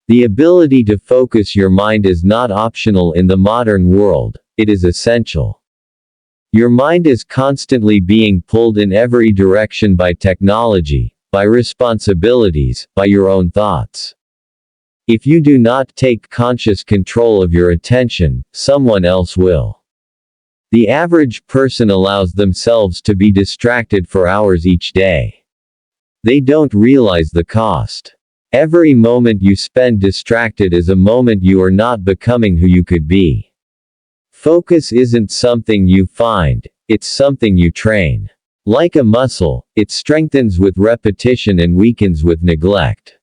The ability to focus your mind is not optional in the modern world, it is essential. Your mind is constantly being pulled in every direction by technology, by responsibilities, by your own thoughts. If you do not take conscious control of your attention, someone else will. The average person allows themselves to be distracted for hours each day. They don't realize the cost. Every moment you spend distracted is a moment you are not becoming who you could be. Focus isn't something you find, it's something you train. Like a muscle, it strengthens with repetition and weakens with neglect.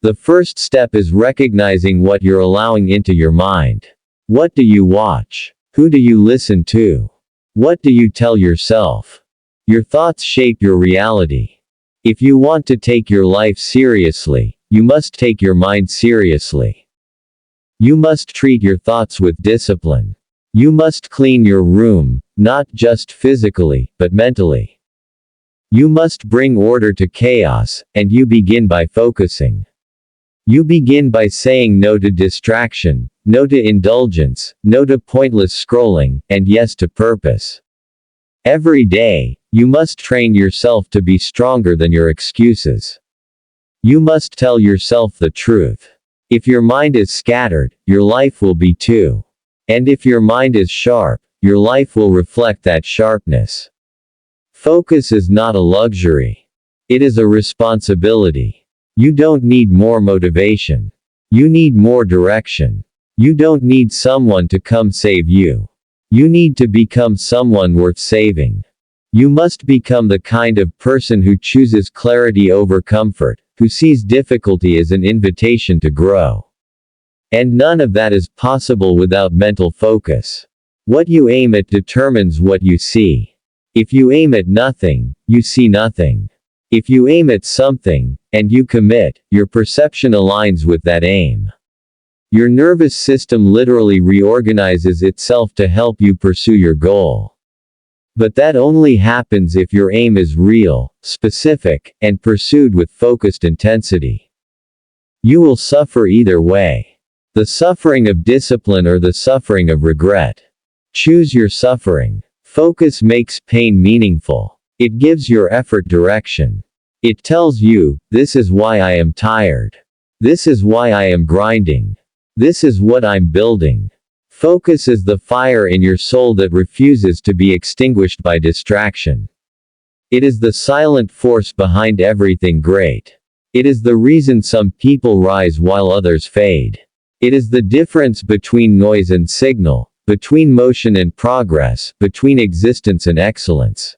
The first step is recognizing what you're allowing into your mind. What do you watch? Who do you listen to? What do you tell yourself? Your thoughts shape your reality. If you want to take your life seriously, you must take your mind seriously. You must treat your thoughts with discipline. You must clean your room, not just physically, but mentally. You must bring order to chaos, and you begin by focusing. You begin by saying no to distraction, no to indulgence, no to pointless scrolling, and yes to purpose. Every day, you must train yourself to be stronger than your excuses. You must tell yourself the truth. If your mind is scattered, your life will be too. And if your mind is sharp, your life will reflect that sharpness. Focus is not a luxury. It is a responsibility. You don't need more motivation. You need more direction. You don't need someone to come save you. You need to become someone worth saving. You must become the kind of person who chooses clarity over comfort, who sees difficulty as an invitation to grow. And none of that is possible without mental focus. What you aim at determines what you see. If you aim at nothing, you see nothing. If you aim at something, and you commit, your perception aligns with that aim. Your nervous system literally reorganizes itself to help you pursue your goal. But that only happens if your aim is real, specific, and pursued with focused intensity. You will suffer either way. The suffering of discipline or the suffering of regret. Choose your suffering. Focus makes pain meaningful. It gives your effort direction. It tells you, this is why I am tired. This is why I am grinding. This is what I'm building. Focus is the fire in your soul that refuses to be extinguished by distraction. It is the silent force behind everything great. It is the reason some people rise while others fade. It is the difference between noise and signal, between motion and progress, between existence and excellence.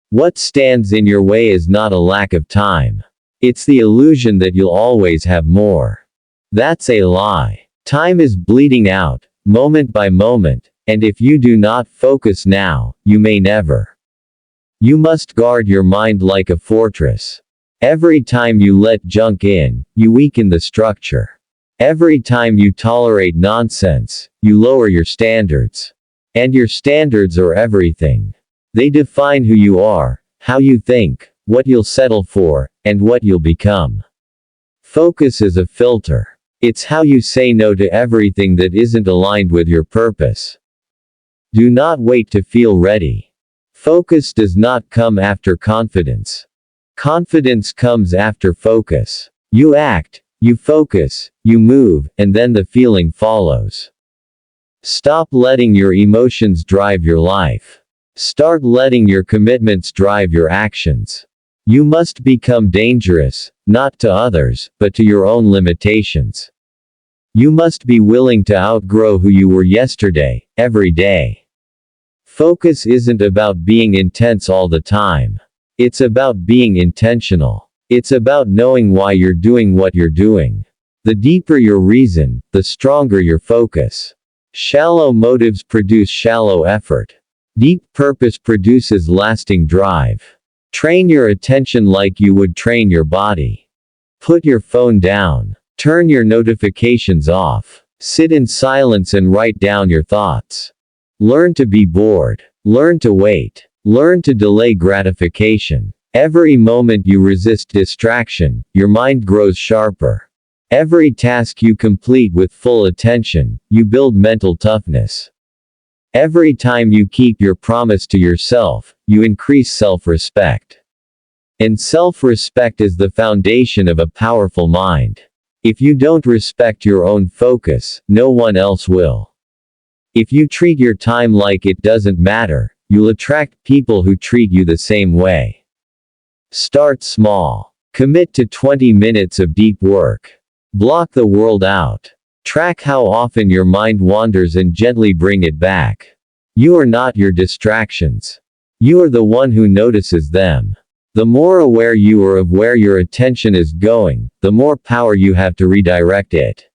What stands in your way is not a lack of time. It's the illusion that you'll always have more. That's a lie. Time is bleeding out, moment by moment, and if you do not focus now, you may never. You must guard your mind like a fortress. Every time you let junk in, you weaken the structure. Every time you tolerate nonsense, you lower your standards. And your standards are everything. They define who you are, how you think, what you'll settle for, and what you'll become. Focus is a filter. It's how you say no to everything that isn't aligned with your purpose. Do not wait to feel ready. Focus does not come after confidence. Confidence comes after focus. You act, you focus, you move, and then the feeling follows. Stop letting your emotions drive your life. Start letting your commitments drive your actions. You must become dangerous, not to others, but to your own limitations. You must be willing to outgrow who you were yesterday, every day. Focus isn't about being intense all the time. It's about being intentional. It's about knowing why you're doing what you're doing. The deeper your reason, the stronger your focus. Shallow motives produce shallow effort. Deep purpose produces lasting drive. Train your attention like you would train your body. Put your phone down. Turn your notifications off. Sit in silence and write down your thoughts. Learn to be bored. Learn to wait. Learn to delay gratification. Every moment you resist distraction, your mind grows sharper. Every task you complete with full attention, you build mental toughness. Every time you keep your promise to yourself, you increase self-respect. And self-respect is the foundation of a powerful mind. If you don't respect your own focus, no one else will. If you treat your time like it doesn't matter, you'll attract people who treat you the same way. Start small. Commit to 20 minutes of deep work. Block the world out. Track how often your mind wanders and gently bring it back. You are not your distractions. You are the one who notices them. The more aware you are of where your attention is going, the more power you have to redirect it.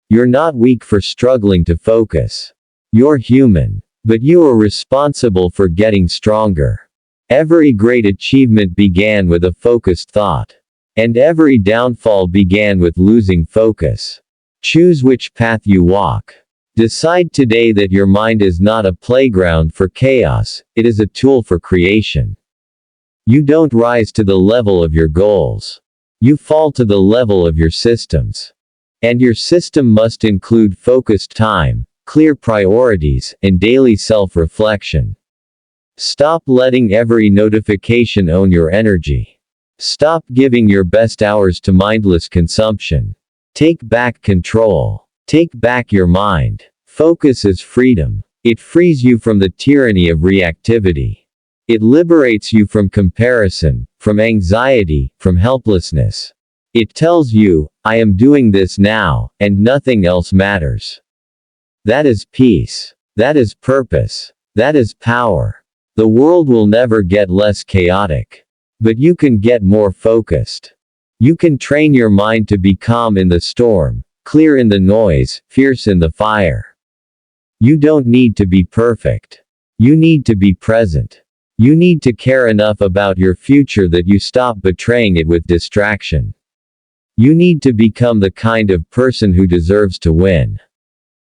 You're not weak for struggling to focus. You're human. But you are responsible for getting stronger. Every great achievement began with a focused thought. And every downfall began with losing focus. Choose which path you walk. Decide today that your mind is not a playground for chaos, it is a tool for creation. You don't rise to the level of your goals. You fall to the level of your systems. And your system must include focused time, clear priorities, and daily self-reflection. Stop letting every notification own your energy. Stop giving your best hours to mindless consumption. Take back control. Take back your mind. Focus is freedom. It frees you from the tyranny of reactivity. It liberates you from comparison, from anxiety, from helplessness. It tells you, I am doing this now, and nothing else matters. That is peace. That is purpose. That is power. The world will never get less chaotic. But you can get more focused. You can train your mind to be calm in the storm, clear in the noise, fierce in the fire. You don't need to be perfect. You need to be present. You need to care enough about your future that you stop betraying it with distraction. You need to become the kind of person who deserves to win.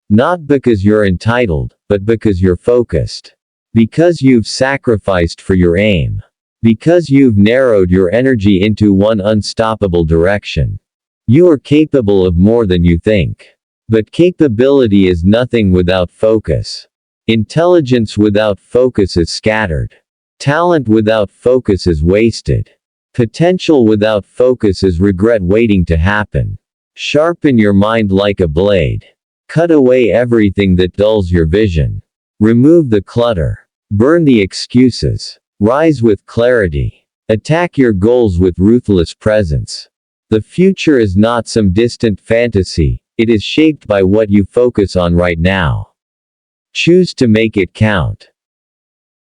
Not because you're entitled, but because you're focused. Because you've sacrificed for your aim. Because you've narrowed your energy into one unstoppable direction. You are capable of more than you think. But capability is nothing without focus. Intelligence without focus is scattered. Talent without focus is wasted. Potential without focus is regret waiting to happen. Sharpen your mind like a blade. Cut away everything that dulls your vision. Remove the clutter. Burn the excuses. Rise with clarity. Attack your goals with ruthless presence. The future is not some distant fantasy, it is shaped by what you focus on right now. Choose to make it count.